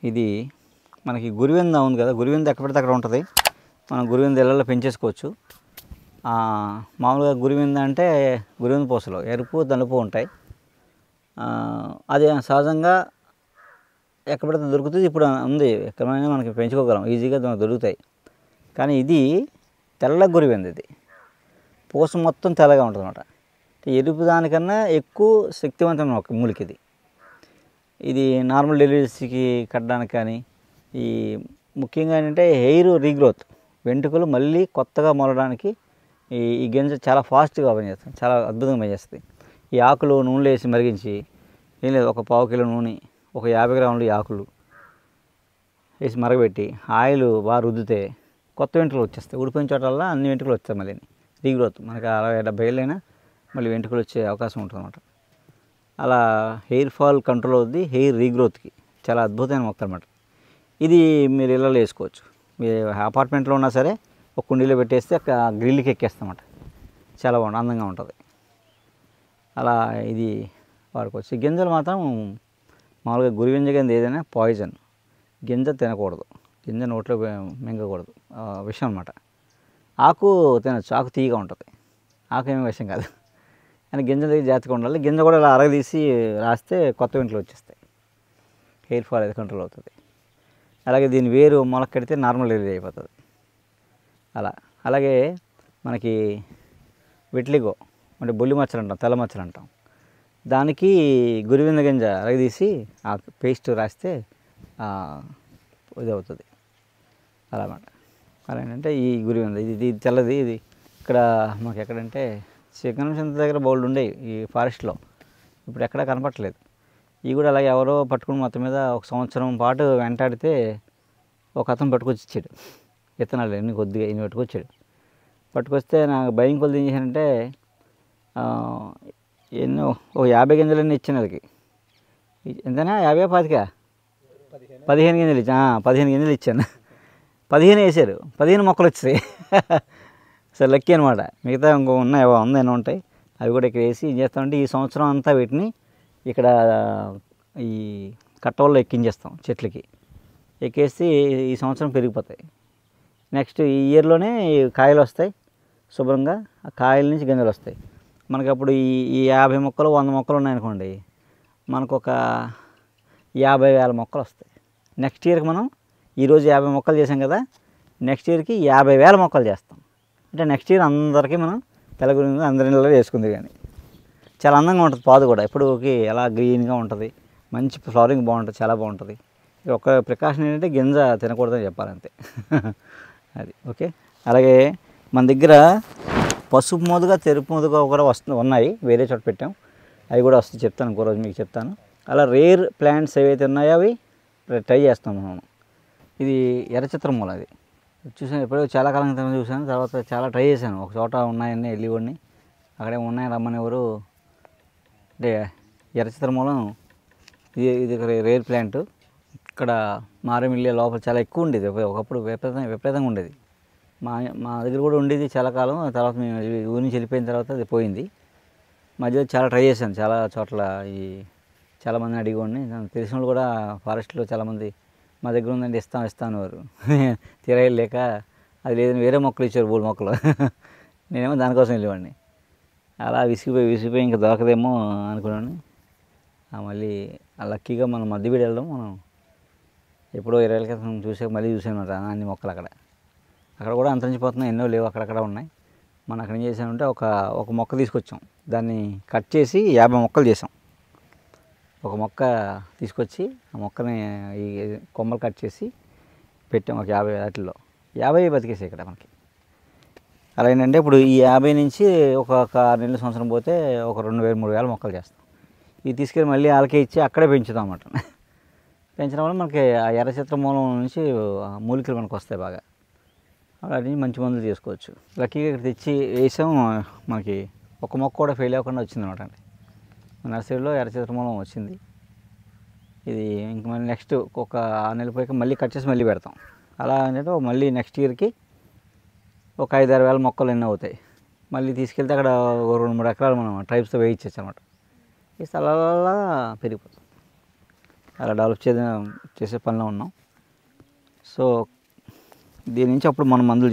ఇది మనకి గురివింద ఉంది కదా, గురివింద ఎక్కడ పడితే అక్కడ ఉంటుంది. మనం గురివింద ఇళ్ళల్లో పెంచేసుకోవచ్చు. మామూలుగా గురివింద అంటే గురివింద పూసలు ఎరుపు నలుపు ఉంటాయి. అది సహజంగా ఎక్కడ పడితే దొరుకుతుంది. ఇప్పుడు ఉంది, ఎక్కడైనా మనకి పెంచుకోగలం, ఈజీగా దొరుకుతాయి. కానీ ఇది తెల్ల గురివింద. ఇది పూస మొత్తం తెల్లగా ఉంటుంది అన్నమాట. ఎరుపు దానికన్నా ఎక్కువ శక్తివంతమైన ఒక మూలిక ఇది. ఇది నార్మల్ డెలివరీస్కి కట్టడానికి కానీ, ఈ ముఖ్యంగా ఏంటంటే హెయిర్ రీగ్రోత్, వెంట్రుకలు మళ్ళీ కొత్తగా మొలడానికి ఈ గింజ చాలా ఫాస్ట్గా పనిచేస్తుంది, చాలా అద్భుతంగా పనిచేస్తుంది. ఈ ఆకులు నూనెలో వేసి మరిగించి, ఏం లేదు, ఒక 1/2 కిలో నూనె, ఒక 50 గ్రాములు ఈ ఆకులు వేసి మరగబెట్టి ఆయిల్ బాగా రుద్దితే కొత్త వెంట్రుకలు వచ్చేస్తాయి. ఊడిపోయిన చోటల్లా అన్ని వెంట్రుకలు వస్తాయి. మళ్ళీ రీగ్రోత్ మనకి 60-70 ఏళ్ళైనా మళ్ళీ వెంట్రుకలు వచ్చే అవకాశం ఉంటుంది అన్నమాట. అలా హెయిర్ ఫాల్ కంట్రోల్ అవుద్ది, హెయిర్ రీగ్రోత్కి చాలా అద్భుతమైన మొక్క అనమాట. ఇది మీరు ఇళ్ళలో వేసుకోవచ్చు. మీరు అపార్ట్మెంట్లో ఉన్నా సరే ఒక కుండీలో పెట్టేస్తే గ్రిల్కి ఎక్కేస్తామన్నమాట. చాలా బాగుంటుంది, అందంగా ఉంటుంది. అలా ఇది వాడుకోవచ్చు. గింజలు మాత్రం మామూలుగా గురివింజ గింజ ఏదైనా పాయిజన్, గింజ తినకూడదు, గింజ నోట్లో మింగకూడదు, విషం అన్నమాట. ఆకు తినచ్చు, ఆకు తీయగా ఉంటుంది, ఆకు ఏమీ విషం కాదు. కానీ గింజ దగ్గర జాగ్రత్తగా ఉండాలి. గింజ కూడా ఇలా అరగదీసి రాస్తే కొత్త వెంట్రుకలు వచ్చేస్తాయి, హెయిర్ ఫాల్ అయితే కంట్రోల్ అవుతుంది. అలాగే దీని వేరు మొలకెడితే నార్మల్ డెలివరీ అయిపోతుంది. అలాగే మనకి విట్లిగో అంటే బొల్లి మచ్చలు అంటాం, తెల్ల మచ్చలు అంటాం, దానికి గురివింద గింజ అరగదీసి ఆ పేస్ట్ రాస్తే ఇది అవుతుంది. అలా అన్నమాట. అలా ఏంటంటే ఈ గురివింద ఇది తెల్లది. ఇది ఇక్కడ మాకు ఎక్కడంటే శ్రీకాకుళం దగ్గర బౌల్డ్ ఉండేవి ఈ ఫారెస్ట్లో, ఇప్పుడు ఎక్కడా కనపట్లేదు. ఇవి కూడా అలాగే ఎవరో పట్టుకుని మొత్తం మీద 1 సంవత్సరం పాటు వెంటాడితే ఒక అతను పట్టుకొచ్చి ఇచ్చాడు. విత్తనాలు ఎన్ని కొద్దిగా ఇన్ని పట్టుకొస్తే నాకు భయం కొద్ది ఏం చేశానంటే ఎన్నో ఒక 50 గింజలన్నీ ఇచ్చాను. అదికి ఎంతైనా 50 25 15 గింజలు ఇచ్చా 15 గింజలు ఇచ్చాను. 15 వేసారు, 15 మొక్కలు వచ్చాయి. సరే లక్కీ అనమాట. మిగతా ఇంకో ఉన్నాయి, 100 ఉంటాయి. అవి కూడా ఇక్కడ వేసి ఏం చేస్తామంటే ఈ సంవత్సరం అంతా వీటిని ఇక్కడ ఈ కట్టవల్లో ఎక్కించేస్తాం, చెట్లకి ఎక్కేసి ఈ సంవత్సరం పెరిగిపోతాయి. నెక్స్ట్ ఈ ఇయర్లోనే కాయలు వస్తాయి శుభ్రంగా. ఆ కాయల నుంచి గింజలు వస్తాయి. మనకు అప్పుడు ఈ 50 మొక్కలు 100 మొక్కలు ఉన్నాయనుకోండి, మనకు ఒక 50,000 మొక్కలు వస్తాయి. నెక్స్ట్ ఇయర్కి మనం ఈరోజు 50 మొక్కలు చేసాం కదా, నెక్స్ట్ ఇయర్కి 50,000 మొక్కలు చేస్తాం. అంటే నెక్స్ట్ ఇయర్ అందరికీ మనం తెల్ల గురించి అందరి ఇళ్ళలో వేసుకుంది. కానీ చాలా అందంగా ఉంటుంది. పాదు కూడా ఎప్పుడుకి ఎలా గ్రీన్గా ఉంటుంది, మంచి ఫ్లవరింగ్ బాగుంటుంది, చాలా బాగుంటుంది. ఒక ప్రికాషన్ ఏంటంటే గింజ తినకూడదని చెప్పాలంతే. అది ఓకే. అలాగే మన దగ్గర పసుపు మోదుగా, తెలుపు మోదుగా కూడా ఉన్నాయి, వేరే చోట పెట్టాం. అవి కూడా వస్తే చెప్తాను, ఇంకో రోజు మీకు చెప్తాను. అలా రేర్ ప్లాంట్స్ ఏవైతే ఉన్నాయో అవి ట్రై చేస్తాం మనం. ఇది ఎర్రచిత్రం మూల. అది చూసాను, ఎప్పుడో చాలా కాలం క్రితం చూసాను. తర్వాత చాలా ట్రై చేశాను. ఒక చోట ఉన్నాయన్నీ వెళ్ళివ్వండి, అక్కడే ఉన్నాయి రమ్మని ఎవరు. అంటే ఎర్రచిత్రం మూలం ఇది రేర్ ప్లాంట్. ఇక్కడ మారేమిల్లి లోపల చాలా ఎక్కువ ఉండేది. ఒకప్పుడు విపరీతంగా ఉండేది. మా దగ్గర కూడా ఉండేది చాలా కాలం. తర్వాత మేము ఊరి నుంచి వెళ్ళిపోయిన తర్వాత అది పోయింది. మధ్యలో చాలా ట్రై చేశాను, చాలా చోట్ల చాలామందిని అడిగోండి. తెలిసిన వాళ్ళు కూడా ఫారెస్ట్లో చాలామంది మా దగ్గర ఉందండి ఇస్తాను వారు. తీరా లేక అది లేదని వేరే మొక్కలు ఇచ్చారు, పూల మొక్కలు. నేనేమో దానికోసం వెళ్ళేవాడిని. అలా విసిగిపోయి ఇంకా దొరకదేమో అనుకున్నాను. మళ్ళీ లక్కీగా మనం మధ్యబీడు వెళ్ళడం, మనం ఎప్పుడో 20 ఏళ్ళ క్రితం మళ్ళీ చూసాను అన్ని మొక్కలు. అక్కడ కూడా అంతరించిపోతున్నాయి, ఎన్నో లేవు, అక్కడక్కడ ఉన్నాయి. మనం అక్కడ ఏం చేసామంటే ఒక మొక్క తీసుకొచ్చాం, దాన్ని కట్ చేసి 50 మొక్కలు చేసాం. ఒక మొక్క తీసుకొచ్చి ఆ మొక్కని ఈ కొమ్మలు కట్ చేసి పెట్టాం. ఒక 50 వాటిల్లో 50 బతికేసాయి ఇక్కడ మనకి. అలా ఏంటంటే ఇప్పుడు ఈ 50 నుంచి ఒక 6 నెలల సంవత్సరం పోతే ఒక 2,000-3,000 మొక్కలు చేస్తాం. ఇవి తీసుకెళ్ళి మళ్ళీ వాళ్ళకే ఇచ్చి అక్కడే పెంచుతాం అన్నమాట. పెంచడం వల్ల మనకి ఆ ఎర్రచిత్ర మూలం నుంచి మూలికలు మనకు వస్తాయి బాగా. అలాంటి మంచి మందులు చేసుకోవచ్చు. లక్కీగా ఇక్కడ తెచ్చి వేసాం. మనకి ఒక మొక్క కూడా ఫెయిల్ అవ్వకుండా వచ్చిందన్నమాట. అండి నర్సరీలో ఎర్రచిత్ర మూలం వచ్చింది. ఇది ఇంక మళ్ళీ నెక్స్ట్ ఒక 6 నెలలు పోయాక మళ్ళీ కట్ చేసి మళ్ళీ పెడతాం. అలా అంటే మళ్ళీ నెక్స్ట్ ఇయర్కి ఒక 5-6 వేల మొక్కలు ఎన్నో అవుతాయి. మళ్ళీ తీసుకెళ్తే అక్కడ 2-3 ఎకరాలు మనం ట్రైబ్స్తో వేయించచ్చు అనమాట. ఈ స్థలాల పెరిగిపోతుంది. అలా డెవలప్ చేసే పనిలో ఉన్నాం. సో దీని నుంచి అప్పుడు మనం మందులు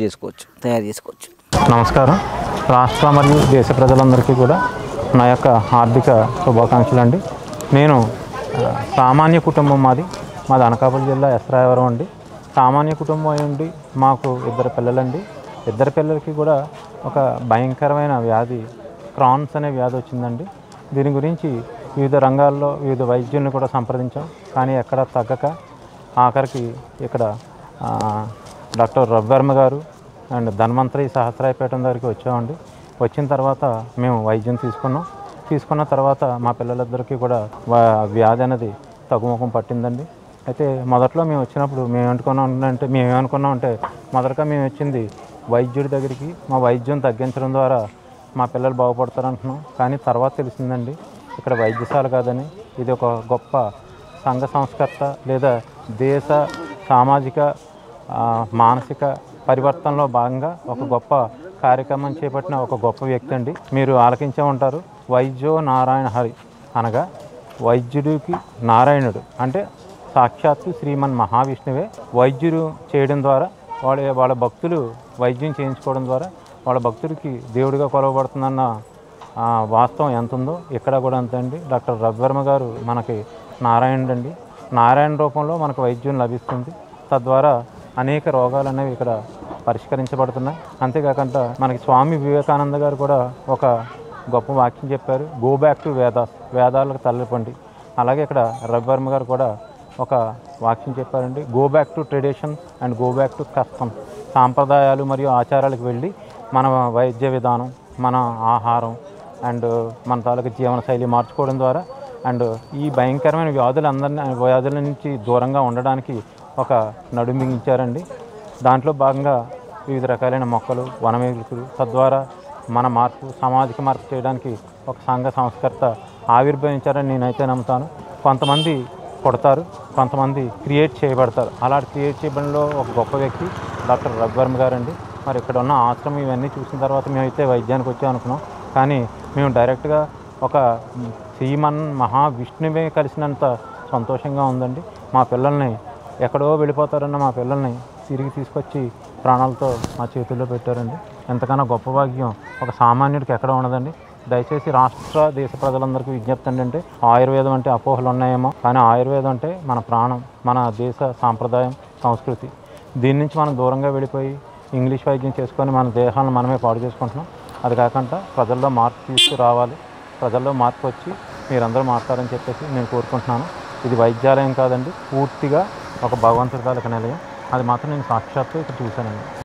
తయారు చేసుకోవచ్చు. నమస్కారం. రాష్ట్ర మరియు దేశ ప్రజలందరికీ కూడా నా యొక్క హార్దిక శుభాకాంక్షలు అండి. నేను సామాన్య కుటుంబం మాది అనకాపల్లి జిల్లా ఎస్రాయవరం అండి. సామాన్య కుటుంబం అయ్యండి మాకు 2 పిల్లలండి. 2 పిల్లలకి కూడా ఒక భయంకరమైన వ్యాధి క్రాన్స్ అనే వ్యాధి వచ్చిందండి. దీని గురించి వివిధ రంగాల్లో వివిధ వైద్యుల్ని కూడా సంప్రదించాం, కానీ ఎక్కడ తగ్గక ఆఖరికి ఇక్కడ డాక్టర్ రవివర్మ గారు అండ్ ధన్వంతరి సహస్రాయపేట దగ్గరికి వచ్చామండి. వచ్చిన తర్వాత మేము వైద్యం తీసుకున్న తర్వాత మా పిల్లలిద్దరికీ కూడా వ్యాధి అనేది తగ్గుముఖం పట్టిందండి. అయితే మొదట్లో మేము వచ్చినప్పుడు మేమేమనుకున్నామంటే మొదటగా మేము వచ్చింది వైద్యుడి దగ్గరికి, మా వైద్యం తగ్గించడం ద్వారా మా పిల్లలు బాగుపడతారంటున్నాం. కానీ తర్వాత తెలిసిందండి ఇక్కడ వైద్యశాల కాదని, ఇది ఒక గొప్ప సంఘ సంస్కర్త లేదా దేశ సామాజిక మానసిక పరివర్తనలో భాగంగా ఒక గొప్ప కార్యక్రమం చేపట్టిన ఒక గొప్ప వ్యక్తి అండి. మీరు ఆలకించే ఉంటారు, వైద్యో నారాయణ హరి అనగా వైద్యుడికి నారాయణుడు అంటే సాక్షాత్తు శ్రీమన్ మహావిష్ణువే వైద్యుడు చేయడం ద్వారా వాళ్ళ భక్తులు వైద్యం చేయించుకోవడం ద్వారా వాళ్ళ భక్తుడికి దేవుడిగా కొలవబడుతుందన్న వాస్తవం ఎంత ఉందో ఇక్కడ కూడా అంతే అండి. డాక్టర్ రవివర్మ గారు మనకి నారాయణుడు అండి. నారాయణ రూపంలో మనకు వైద్యం లభిస్తుంది. తద్వారా అనేక రోగాలు అనేవి ఇక్కడ పరిష్కరించబడుతున్నాయి. అంతేకాకుండా మనకి స్వామి వివేకానంద గారు కూడా ఒక గొప్ప వాక్యం చెప్పారు, గో బ్యాక్ టు వేదాలకు తల్లపండి. అలాగే ఇక్కడ రవివర్మ గారు కూడా ఒక వాక్యం చెప్పారండి, go back to tradition and go back to custom. సాంప్రదాయాలు మరియు ఆచారాలకు వెళ్ళి మన వైద్య విధానం, మన ఆహారం అండ్ మన తాలూకు జీవనశైలి మార్చుకోవడం ద్వారా అండ్ ఈ భయంకరమైన వ్యాధుల నుంచి దూరంగా ఉండడానికి ఒక నడుం బిగించారండి. దాంట్లో భాగంగా వివిధ రకాలైన మొక్కలు, వనమేగులు, తద్వారా మన సామాజిక మార్పు చేయడానికి ఒక సంఘ సంస్కర్త ఆవిర్భవించారని నేనైతే నమ్ముతాను. కొంతమంది కొడతారు, కొంతమంది క్రియేట్ చేయబడతారు. అలాంటి క్రియేట్ చేయడంలో ఒక గొప్ప వ్యక్తి డాక్టర్ రవివర్మ గారండి. మరి ఇక్కడ ఉన్న ఆశ్రమం ఇవన్నీ చూసిన తర్వాత మేమైతే వైద్యానికి వచ్చాం అనుకున్నాం, కానీ మేము డైరెక్ట్గా ఒక శ్రీమన్ మహావిష్ణువే కలిసినంత సంతోషంగా ఉందండి. మా పిల్లల్ని ఎక్కడో వెళ్ళిపోతారన్న మా పిల్లల్ని తిరిగి తీసుకొచ్చి ప్రాణాలతో మా చేతుల్లో పెట్టారండి. ఎంతకన్నా గొప్ప భాగ్యం ఒక సామాన్యుడికి ఎక్కడ ఉండదండి. దయచేసి రాష్ట్ర దేశ ప్రజలందరికీ విజ్ఞప్తి ఏంటంటే ఆయుర్వేదం అంటే అపోహలు ఉన్నాయేమో, కానీ ఆయుర్వేదం అంటే మన ప్రాణం, మన దేశ సాంప్రదాయం, సంస్కృతి. దీని నుంచి మనం దూరంగా వెళ్ళిపోయి ఇంగ్లీష్ వైద్యం చేసుకొని మన దేహాలను మనమే పాడు చేసుకుంటున్నాం. అది కాకుండా ప్రజల్లో మార్పు తీసుకురావాలి. ప్రజల్లో మార్పు వచ్చి మీరందరూ మాట్లాడారని చెప్పేసి నేను కోరుకుంటున్నాను. ఇది వైద్యాలయం కాదండి, పూర్తిగా ఒక భగవంతుడి తాలూకు నిలయం. అది మాత్రం నేను సాక్షాత్తు ఇక్కడ చూశానండి.